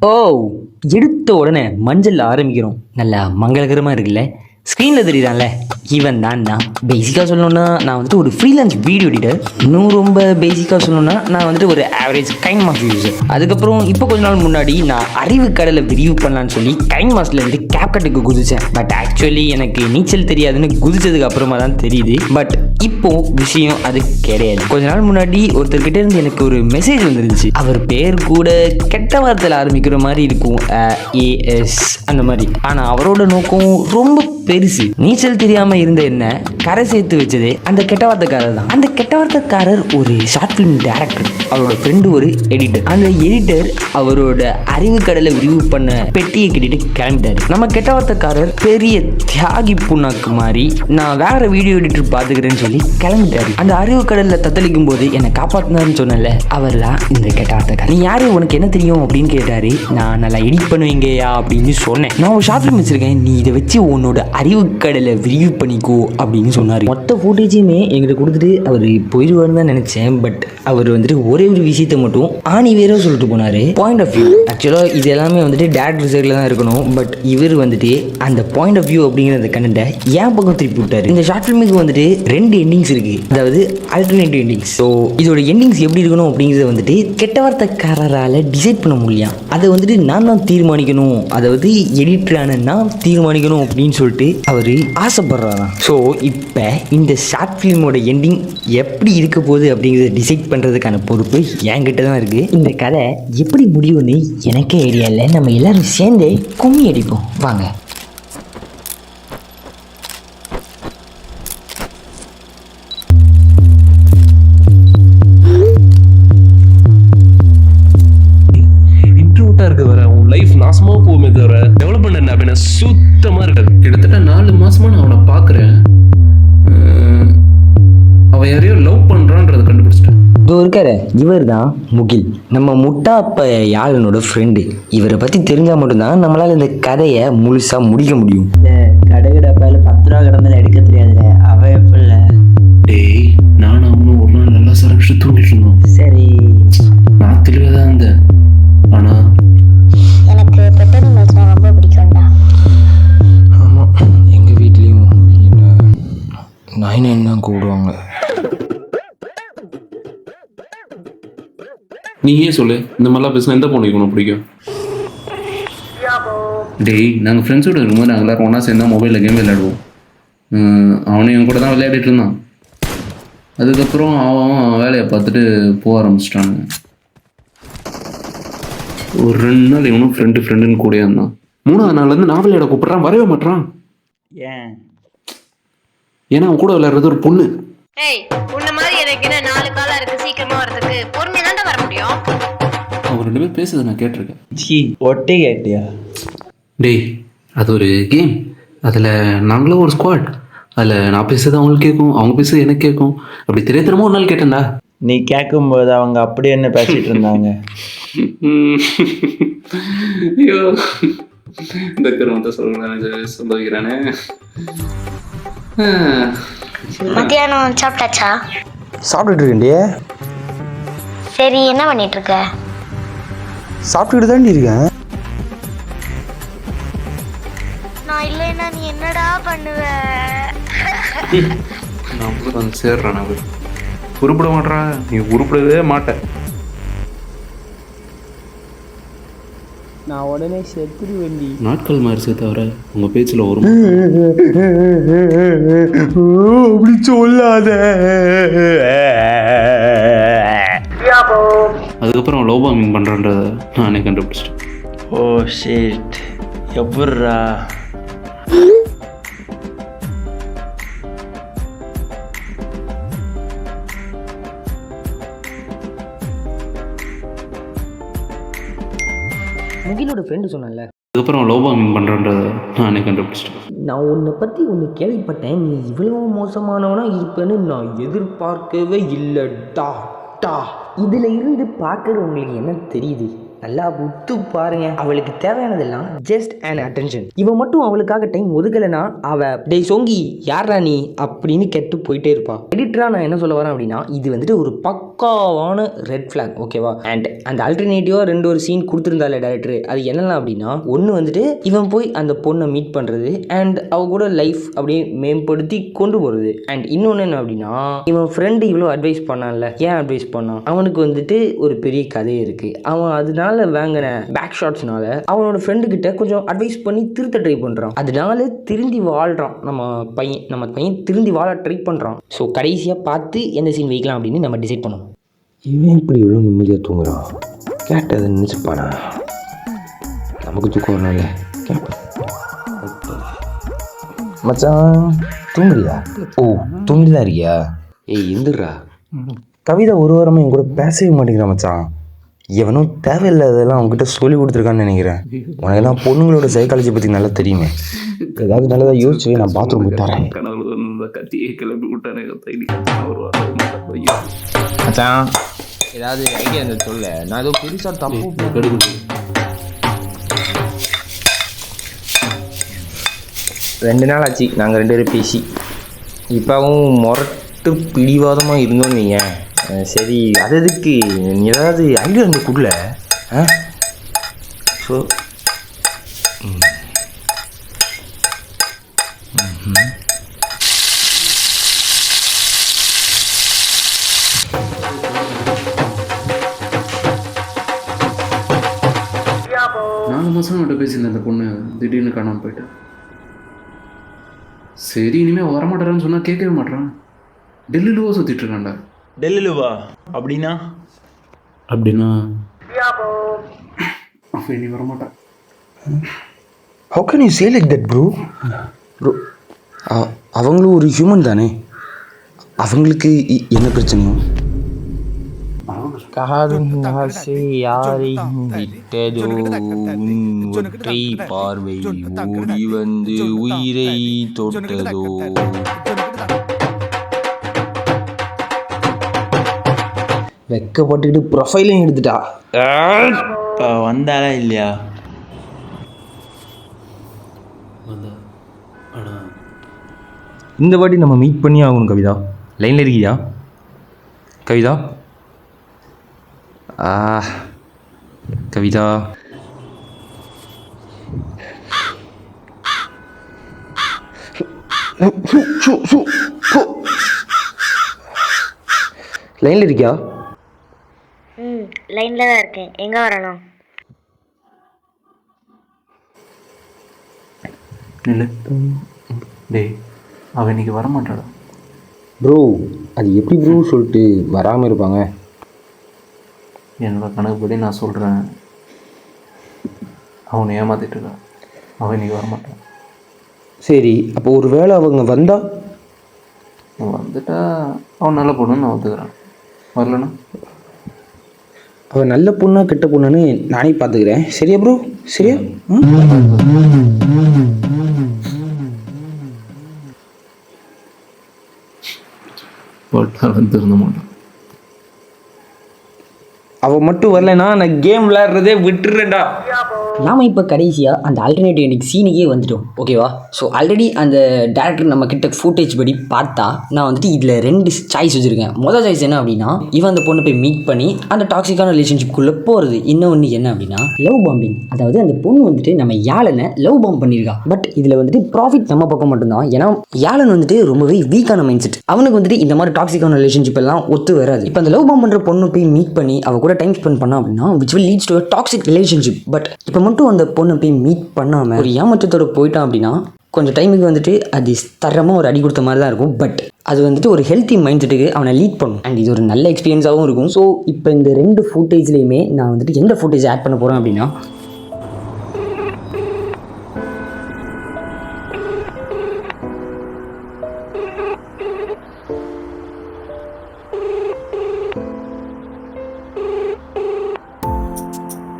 ஓ, எடுத்த உடனே மஞ்சள் ஆரம்பிக்கிறோம். நல்லா மங்களகரமாக இருக்குல்ல. ஸ்க்ரீனில் தெரியுதான்ல, இவன் தான் நான். பேசிக்காக சொல்லணுன்னா நான் வந்துட்டு ஒரு ஃப்ரீலான்ஸ் வீடியோ எடிட்டர். இன்னும் ரொம்ப பேசிக்காக சொல்லணுன்னா நான் வந்துட்டு ஒரு ஆவரேஜ் கைன் மாஸ் யூஸர். அதுக்கப்புறம் இப்போ கொஞ்ச நாள் முன்னாடி நான் அறிவு கடலை ரிவ்யூ பண்ணலான்னு சொல்லி கைன் மாஸ்லேருந்து கேப்கட்டுக்கு குதிச்சேன். பட் ஆக்சுவலி எனக்கு நீச்சல் தெரியாதுன்னு குதிச்சதுக்கு அப்புறமா தான் தெரியுது. பட் இப்போ விஷயம் அது கிடையாது. கொஞ்ச நாள் முன்னாடி ஒருத்தர்கிட்ட இருந்து எனக்கு ஒரு மெசேஜ் வந்துருந்துச்சு. அவர் பேர் கூட கெட்ட வார்த்தையில் ஆரம்பிக்கிற மாதிரி இருக்கும், ஏஎஸ் அந்த மாதிரி. ஆனால் அவரோட நோக்கம் ரொம்ப பெருசு. நீச்சல் தெரியாம இருந்த என்ன கரை சேர்த்து வச்சது அந்த கெட்ட வார்த்தைக்காரர் தான். அந்த கெட்ட வார்த்தைக்காரர் ஒரு ஷார்ட் ஃபிலிம் டைரக்டர், அவரோட ஃப்ரெண்டு ஒரு எடிட்டர். அந்த எடிட்டர் அவரோட அறிவு கடலை ரிவ்யூ பண்ண பெட்டியை கட்டிட்டு கிளம்பிட்டாரு. நம்ம கெட்ட வார்த்தைக்காரர் பெரிய தியாகி புண்ணாக்கு மாதிரி நான் வேற வீடியோ எடிட்டர் பாத்துக்கிறேன்னு சொல்லி கிளம்பிட்டாரு. அந்த அறிவு கடல்ல தத்தளிக்கும் போது என்னை காப்பாத்தினாருன்னு சொன்னல, அவர் தான் இந்த கெட்ட வார்த்தைக்காரர். நீ யாரு, உனக்கு என்ன தெரியும் அப்படின்னு கேட்டாரு. நான் நல்லா எடிட் பண்ணுவீங்கயா அப்படின்னு சொன்னேன். நான் ஒரு ஷார்ட் ஃபிலிம் வச்சிருக்கேன், நீ இதை வச்சு உன்னோட அறிவு கடலை ரிவ்யூ பண்ணிக்கோ அப்படின்னு சொன்னார். மொத்த ஃபுட்டேஜையுமே எங்கிட்ட கொடுத்துட்டு அவர் போயிடுவார்னு தான் நினச்சேன். பட் அவர் வந்துட்டு ஒரே ஒரு விஷயத்தை மட்டும் ஆணி வேற சொல்லிட்டு போனார். Point of view. ஆக்சுவலாக இது எல்லாமே வந்துட்டு டேரக்டர் சைடில் தான் இருக்கணும். பட் இவர் வந்துட்டு அந்த பாயிண்ட் ஆஃப் வியூ அப்படிங்கிற கண்டென்ட்டை ஏன் பக்கம் திருப்பி விட்டார். இந்த ஷார்ட் ஃபிலிமுக்கு வந்துட்டு 2 எண்டிங்ஸ் இருக்குது, அதாவது ஆல்டர்னேட்டிவ் எண்டிங்ஸ். ஸோ இதோட எண்டிங்ஸ் எப்படி இருக்கணும் அப்படிங்கிறத வந்துட்டு கெட்ட வார்த்தைக்காரரால் டிசைட் பண்ண முடியல. அதை வந்துட்டு நான் தான் தீர்மானிக்கணும், அதாவது எடிட்டரான நான் தீர்மானிக்கணும் அப்படின்னு சொல்லிட்டு அவர் ஆசைப்படுறாராம். ஸோ இப்போ இந்த ஷார்ட் ஃபிலிமோட எண்டிங் எப்படி இருக்க போகுது அப்படிங்கிறத டிசைட் பண்ணுறதுக்கான பொறுப்பு என்கிட்ட தான் இருக்குது. இந்த கதை எப்படி முடியும்னு எனக்கே ஐடியா இல்லை. நம்ம எல்லாரும் சேர்ந்து கும்மி அடிப்போம் வாங்க. லைஃப் நாசமா போகுமே தவிர டெவலப்மெண்ட் என்ன அப்படின்னா சுத்தமா இருக்காது. கிட்டத்தட்ட 4 மாசமா நான் அவனை பாக்குறேன். அவன் யாரையோ லவ் பண்றான்றதை கண்டுபிடிச்சிட்டேன். இதோ இருக்காரு, இவர் தான் முகில், நம்ம முட்டாப்ப யாழனோட ஃப்ரெண்டு. இவரை பற்றி தெரிஞ்சால் மட்டும்தான் நம்மளால் இந்த கதையை முழுசாக முடிக்க முடியும். இந்த கடைகடப்பாயில் 10 ரூபா கிடந்தாலும் எடுக்க தெரியாதுல, அவன் எப்படில்ல. டேய், நானும் அவனும் ஒரு நாள் நல்லா சரக்கு தூங்கிட்டு இருந்தோம். சரி, நான் தெளிவாக தான் இருந்தேன். ஆனா எனக்கு பெப்பர் நூடுல்ஸ்னா ரொம்ப பிடிக்கும்டா. ஆமாம், எங்கள் வீட்லேயும் என்ன நாயினு தான் கூப்பிடுவாங்க. நீயே சொல்லு, இந்த மாதிரிலாம் பேசினா எந்த பொண்ணுக்கு உனக்கு பிடிக்கும்? டேய், நாங்கள் ஃப்ரெண்ட்ஸோட இருக்கும்போது நாங்கள் எல்லாரும் ஒன்றா சேர்ந்தா மொபைலில் கேம் விளையாடுவோம். அவனையும் என் கூட தான் விளையாடிட்டு இருந்தான். அதுக்கப்புறம் அவன் வேலையை பார்த்துட்டு போக ஆரம்பிச்சிட்டாங்க. ஒரு 2 நாள் இவனும் ஃப்ரெண்டுன்னு கூட இருந்தான். 3ஆவது நாள்லேருந்து நான் விளையாட கூப்பிட்றான், வரவே மாட்டான். ஏன்? ஏன்னா அவன் கூட விளையாடுறது ஒரு பொண்ணு. ஏய், உன்ன மாதிரி எனக்கு என்ன 4 காலா இருக்கு, சீக்கிரமா வரதுக்கு பொறுமையா தான் வர முடியும். அவங்க 2 பேர் பேசுறதை நான் கேட்டிருக்கேன். ஒட்டே கேட்டியா? டேய், அது ஒரு கேம். அதில் நாங்களும் ஒரு ஸ்குவாட். அதில் நான் பேசுறது அவங்களுக்கு கேட்கும், அவங்க பேசுறது எனக்கு கேட்கும். அப்படி தெரியாதனமா ஒரு நாள் கேட்டேன்டா. நீ கேட்கும்போது அவங்க அப்படி என்ன பேசிட்டு இருந்தாங்க? ஐயோ, இந்த கருமத்தை சொல்லிக்கிறானே. மத்தியானம் சாப்பிட்டாச்சா? சாப்பிட்டுட்டு இருக்கேன்டியே. சரி, என்ன பண்ணிட்டு இருக்க? சாப்பிட்டுக்கிட்டு தாண்டி இருக்கேன். நான் இல்லைன்னா நீ என்னடா பண்ணுவ? நான் கூட வந்து சேர்றேன். அவர் உருப்பிட மாட்டா, நீ உருப்பிடவே மாட்ட. நான் உடனே செத்துரு வேண்டி. நாட்கள் மாறிச்சே தவிர உங்க பேச்சுல வரும். அப்படி சொல்லாத. அதுக்கப்புறம் லவ் பாம்பிங் பண்றன்றத நானே கண்டுபிடிச்சிட்டேன். ஓ ஷிட், எப்பட்றா? முகிலோட ஃப்ரெண்டு சொன்னல, அதுக்கப்புறம் லவ் பாம்பிங் பண்றன்றத நானே கண்டுபிடிச்சிட்டேன். நான் உன்னை பற்றி ஒன்று கேள்விப்பட்டேன். நீ இவ்வளவு மோசமானவனா இருப்பேன்னு நான் எதிர்பார்க்கவே இல்லைடா. இதில் இருந்து பார்க்குறவங்களுக்கு என்ன தெரியுது? நல்லா உத்து பாருங்க, அவளுக்கு தேவையானதெல்லாம் ஜஸ்ட் அண்ட் அட்டென்ஷன். இவன் மட்டும் அவளுக்காக டைம் ஒதுக்கலைன்னா அவ டேய் சொங்கி யாரா நீ அப்படின்னு கேட்டு போயிட்டே இருப்பா. எடிட்டராக நான் என்ன சொல்ல வரேன் அப்படின்னா, இது வந்துட்டு ஒரு பக்காவான ரெட் ஃபிளாக், ஓகேவா? அண்ட் அந்த ஆல்டர்னேட்டிவாக 2 சீன் கொடுத்துருந்தால டேரக்டர், அது என்னெல்லாம் அப்படின்னா, ஒன்று வந்துட்டு இவன் போய் அந்த பொண்ணை மீட் பண்ணுறது அண்ட் அவ கூட லைஃப் அப்படியே மேம்படுத்தி கொண்டு போகிறது. அண்ட் இன்னொன்று என்ன அப்படின்னா, இவன் ஃப்ரெண்டு இவ்வளோ அட்வைஸ் பண்ணான்ல, ஏன் அட்வைஸ் பண்ணான்? அவனுக்கு வந்துட்டு ஒரு பெரிய கதை இருக்குது. அவன் அதனால வாங்கின பேக் ஷாட்ஸ்னால அவனோட ஃப்ரெண்டு கிட்ட கொஞ்சம் அட்வைஸ் பண்ணி திருத்த ட்ரை பண்ணுறான். அதனால திருந்தி வாழ்கிறான் நம்ம பையன் திருந்தி வாழ ட்ரை பண்ணுறான். ஸோ கடைசியாக பார்த்து எந்த சீன் வைக்கலாம் அப்படின்னு நம்ம டிசைட் பண்ணோம். இவன் இப்படி இவ்வளோ நிம்மதியாக தூங்குறான், கேட்டதை நினச்சிப்பானா? நமக்கு தூக்கம் வரணும்ல, கேட்பேன். மச்சான் தூங்குறியா? ஓ தூங்கிட்டு தான் இருக்கியா? ஏய் எந்திரா. கவிதா ஒரு வாரமாக என் கூட பேசவே மாட்டேங்கிறான் மச்சான். எவனும் தேவையில்லாததெல்லாம் அவங்ககிட்ட சொல்லி கொடுத்துருக்கான்னு நினைக்கிறேன். உனக்கெல்லாம் பொண்ணுங்களோட சைக்காலஜி பற்றி நல்லா தெரியுமே. ஏதாவது நல்லதாக யோசிச்சு நான் பாத்ரூம் போயிட்டு வரேன். மச்சான் ஏதாவது ஐடியா இருந்தது சொல்ல, நான் ஏதோ பெருசாக தப்பு. 2 நாள் ஆச்சு நாங்கள் 2 பேரும் பேசி. இப்போவும் முரட்டு பிடிவாதமாக இருந்தோன்னு நீங்கள். சரி அது எதுக்கு, ஏதாவது ஐடியா இருந்து கொடுல. ஸோ நாலு மாதம் அவன்கிட்ட பேசியிருந்தேன் அந்த பொண்ணு, திடீர்னு காணாமல் போயிட்டு. சரி இனிமேல் வரமாட்டாரான்னு சொன்னால் கேட்கவே மாட்டான். டெல்லியிலுவா சுற்றிட்டு இருக்கான்டா. டெல்லிலுவா அப்படின்னா அவன் இனி வரமாட்டான். How can you say like that bro? அவங்களும் ஒரு ஹியூமன் தானே, அவங்களுக்கு என்ன பிரச்சனையும்? காதும் ஆசை யாரையும் விட்டதோ, ஒற்றை பார்வை ஓடி வந்து உயிரை தொட்டதோ. வெக்கப்பட்டுக்கிட்டு ப்ரொஃபைலையும் எடுத்துட்டா. வந்தாலா இல்லையா? இந்த வாட்டி நம்ம மீட் பண்ணி ஆகணும். கவிதா லைனில் இருக்கியா? கவிதா கவிதா லைனில் இருக்கியா? லைன்ல தான் இருக்கேன். எங்க வரணும்? இல்லை டேய், அவன் இன்னைக்கு வரமாட்டாடா. ப்ரோ அது எப்படி ப்ரோ சொல்லிட்டு வராமல் இருப்பாங்க? என்னோட கணக்குப்படி நான் சொல்கிறேன், அவனை ஏமாத்திட்டு இருக்கான். அவன் இன்னைக்கு வரமாட்டான். சரி அப்போ ஒரு வேளை அவங்க வந்தா? வந்துட்டா அவன் நல்ல பொண்ணுன்னு நான் ஒத்துக்கிறேன். வரலண்ணா அவன் நல்ல பொண்ணா கெட்ட பொண்ணுன்னு நானே பார்த்துக்கிறேன். சரியா ப்ரோ? சரியா? போட்டாலும் திருந்த மாட்டான். அவன் மட்டும் வரலைன்னா நான் கேம் விளையாடுறதே விட்டுறேன்டா. நாம் இப்போ கடைசியாக அந்த ஆல்டர்னேட்டிவ் எண்டிங் சீனுக்கே வந்துட்டோம், ஓகேவா? ஸோ ஆல்ரெடி அந்த டேரக்டர் நம்ம கிட்ட ஃபுட்டேஜ் படி பார்த்தா நான் வந்துட்டு இதில் 2 சாய்ஸ் வச்சுருக்கேன். மொதல் சாய்ஸ் என்ன அப்படின்னா, இவன் அந்த பொண்ணை போய் மீட் பண்ணி அந்த டாக்ஸிக்கான ரிலேஷன்ஷிப்குள்ளே போகிறது. இன்னொன்று என்ன அப்படின்னா, லவ் பாம்பிங். அதாவது அந்த பொண்ணு வந்துட்டு நம்ம யாழனை லவ் பாம்ப் பண்ணியிருக்கா. பட் இதில் வந்துட்டு ப்ராஃபிட் நம்ம பக்கம் மட்டும்தான். ஏன்னா யாழன் வந்துட்டு ரொம்பவே வீக்கான மைண்ட் செட். அவனுக்கு வந்துட்டு இந்த மாதிரி டாக்ஸிக்கான ரிலேஷன்ஷிப் எல்லாம் ஒத்து வராது. இப்போ அந்த லவ் பாம்ப் பண்ணுற பொண்ணு போய் மீட் பண்ணி அவ கூட டைம் ஸ்பெண்ட் பண்ணா அப்படின்னா which will leads to a toxic relationship. But இப்போ மட்டும் அந்த பொண்ணை போய் மீட் பண்ணாமல் ஒரு ஏமாற்றத்தோட போயிட்டான் அப்படின்னா கொஞ்சம் டைமுக்கு வந்துட்டு அது தரமாக ஒரு அடி கொடுத்த மாதிரி தான் இருக்கும். பட் அது வந்துட்டு ஒரு ஹெல்த்தி மைண்ட் செட்டுக்கு அவனை லீட் பண்ணும். அண்ட் இது ஒரு நல்ல எக்ஸ்பீரியன்ஸாகவும் இருக்கும். ஸோ இப்போ இந்த 2 ஃபுட்டேஜ்லேயுமே நான் வந்துட்டு எந்த ஃபுட்டேஜ் ஆட் பண்ண போகிறேன் அப்படின்னா,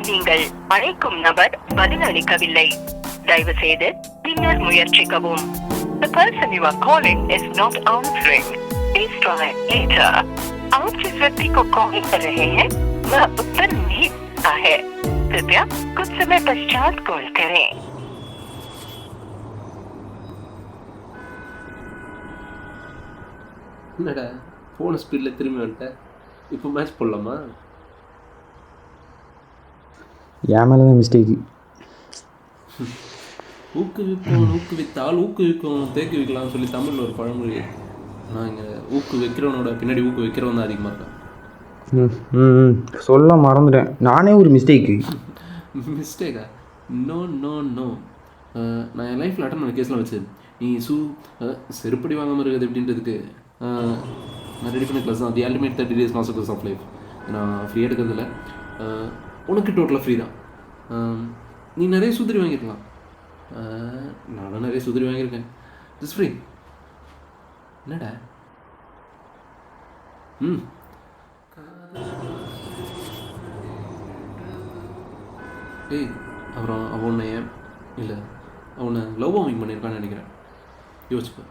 நீங்கள் அழைக்கும் நபர் பதிலளிக்கவில்லை. தயவு செய்து பின்னர் முயற்சிக்கவும். The person you are calling is not answering. Please try later. आप जिस व्यक्ति को कॉल कर रहे हैं वह उत्तर नहीं देता है. कृपया कुछ समय पश्चात कॉल करें। என்னடா ஃபோனை ஸ்பீடில் திரும்பி வந்துட்டேன். இப்போ மேட்ச் போடலாமா? என் மேலே தான் மிஸ்டேக்கு. ஊக்குவித்தால் ஊக்குவிக்கும் தேக்கி வைக்கலாம்னு சொல்லி தமிழில் ஒரு பழமொழி. நான் இங்கே வைக்கிறவனோட பின்னாடி வைக்கிறவன் தான் அதிகமாக இருக்கேன். சொல்ல மறந்துட்டேன், நானே ஒரு மிஸ்டேக்கு. மிஸ்டேக்கா? No no no. நான் என் லைஃப்பில் அட்டன் பண்ண கேஸ்லாம் வச்சு நீ செருப்படி வாங்காமல் இருக்குது அப்படின்றதுக்கு நான் ரெடி பண்ண கிளாஸ் தான். The ultimate 30 days master class of life. நான் ஃப்ரீயாக எடுக்கிறதில்ல. உனக்கு டோட்டலாக ஃப்ரீ தான். நீ நிறைய சுதிரி வாங்கியிருக்கலாம். நானும் நிறைய சுதிரி வாங்கியிருக்கேன். Just free. என்னடா? ஏய், அப்புறம் அவனை இல்லை அவனை லவ் வார்மிங் பண்ணியிருக்கான்னு நினைக்கிறேன். யோசிச்சுப்பேன்.